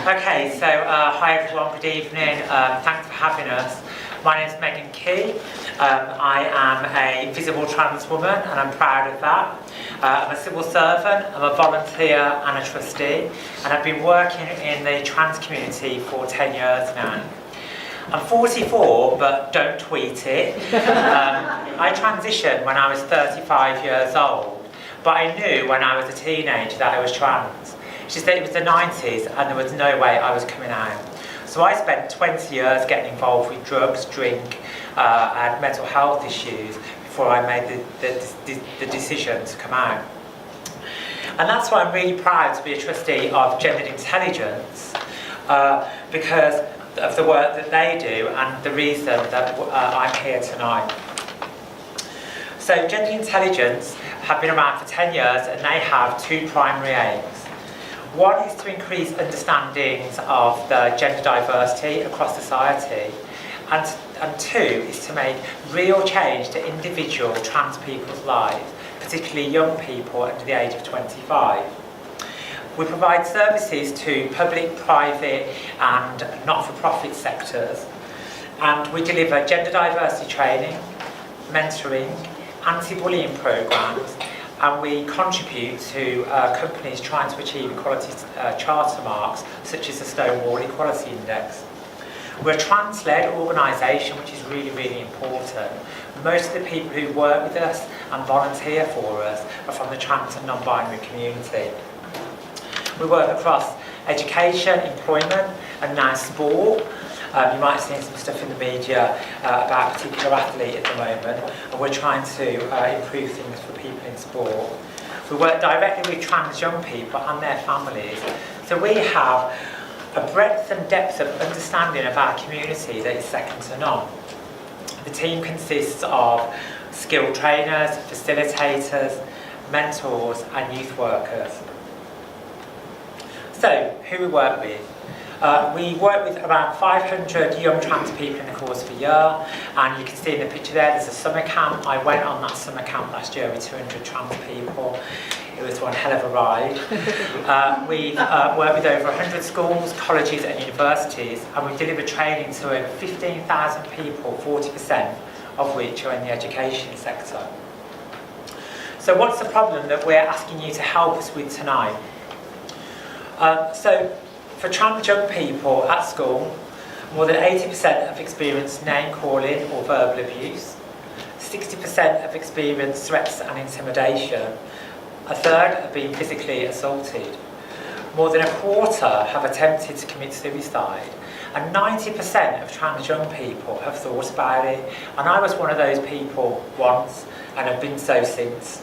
Okay, so hi everyone, good evening. Thanks for having us. My name is Megan Key. I am a visible trans woman and I'm proud of that. I'm a civil servant, I'm a volunteer and a trustee, and I've been working in the trans community for 10 years now. I'm 44, but don't tweet it. I transitioned when I was 35 years old, but I knew when I was a teenager that I was trans. She said it was the 90s and there was no way I was coming out. So I spent 20 years getting involved with drugs, drink, and mental health issues before I made the decision to come out. And that's why I'm really proud to be a trustee of Gendered Intelligence, because of the work that they do and the reason that I'm here tonight. So Gendered Intelligence have been around for 10 years and they have two primary aims. One is to increase understandings of the gender diversity across society, and two is to make real change to individual trans people's lives, particularly young people under the age of 25. We provide services to public, private and not-for-profit sectors, and we deliver gender diversity training, mentoring, anti-bullying programmes, and we contribute to companies trying to achieve equality charter marks such as the Stonewall Equality Index. We're a trans-led organisation, which is really, really important. Most of the people who work with us and volunteer for us are from the trans and non-binary community. We work across education, employment and now sport. You might have seen some stuff in the media about a particular athlete at the moment, and we're trying to improve things for people in sport. We work directly with trans young people and their families, so we have a breadth and depth of understanding of our community that is second to none. The team consists of skilled trainers, facilitators, mentors and youth workers. So, who we work with? We work with around 500 young trans people in the course of a year, and you can see in the picture there's a summer camp. I went on that summer camp last year with 200 trans people. It was one hell of a ride. We've worked with over 100 schools, colleges and universities, and we've delivered training to over 15,000 people, 40% of which are in the education sector. So what's the problem that we're asking you to help us with tonight? For trans young people at school, more than 80% have experienced name calling or verbal abuse, 60% have experienced threats and intimidation, a third have been physically assaulted, more than a quarter have attempted to commit suicide, and 90% of trans young people have thought about it, and I was one of those people once and have been so since.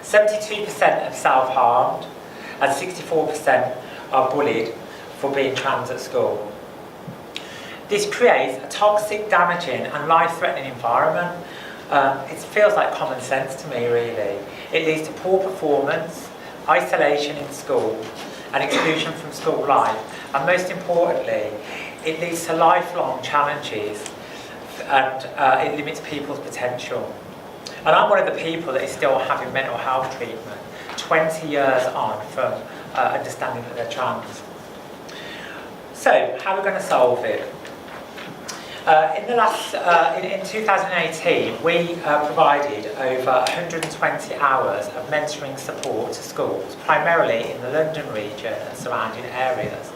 72% have self-harmed and 64% are bullied for being trans at school. This creates a toxic, damaging and life-threatening environment. It feels like common sense to me, really. It leads to poor performance, isolation in school and exclusion from school life, and most importantly it leads to lifelong challenges and it limits people's potential. And I'm one of the people that is still having mental health treatment 20 years on from understanding that they're trans. So, how are we going to solve it? In 2018, we provided over 120 hours of mentoring support to schools, primarily in the London region and surrounding areas.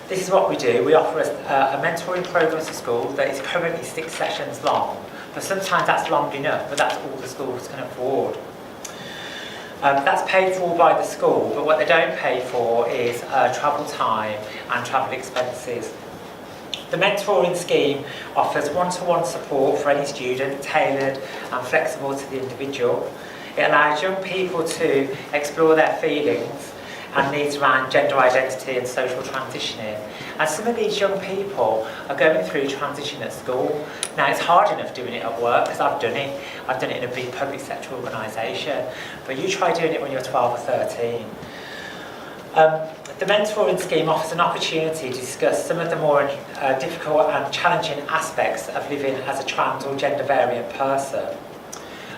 This is what we do. We offer a mentoring programme to schools that is currently 6 sessions long, but sometimes that's long enough, but that's all the schools can afford. That's paid for by the school, but what they don't pay for is travel time and travel expenses. The mentoring scheme offers one-to-one support for any student, tailored and flexible to the individual. It allows young people to explore their feelings and needs around gender identity and social transitioning. And some of these young people are going through transition at school. Now it's hard enough doing it at work, because I've done it. I've done it in a big public sector organisation. But you try doing it when you're 12 or 13. The mentoring scheme offers an opportunity to discuss some of the more difficult and challenging aspects of living as a trans or gender variant person.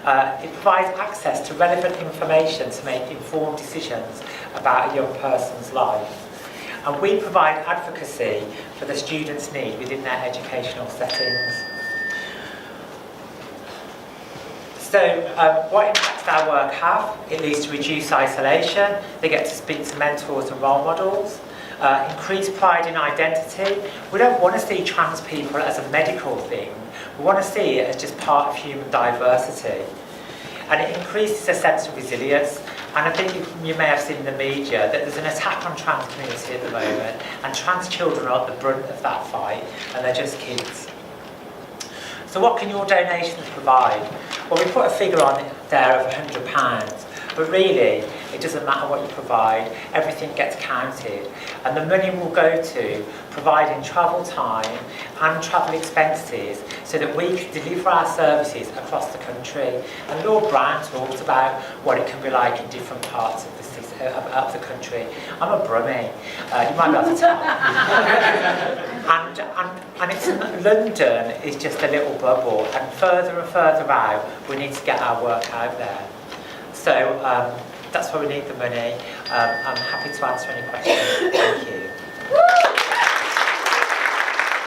It provides access to relevant information to make informed decisions about a young person's life. and we provide advocacy for the students' need within their educational settings. So what impacts our work have? It leads to reduced isolation, they get to speak to mentors and role models, increased pride in identity. We don't want to see trans people as a medical thing, we want to see it as just part of human diversity. And it increases a sense of resilience, and I think you may have seen in the media that there's an attack on trans community at the moment, and trans children are at the brunt of that fight, and they're just kids. So what can your donations provide? Well, we put a figure on there of £100, but really, it doesn't matter what you provide, everything gets counted. And the money will go to providing travel time and travel expenses so that we can deliver our services across the country. And Lord Brown talks about what it can be like in different parts of the country. I'm a Brummie, you might be able to tell. and it's, London is just a little bubble, and further out, we need to get our work out there. So that's why we need the money. I'm happy to answer any questions. Thank you.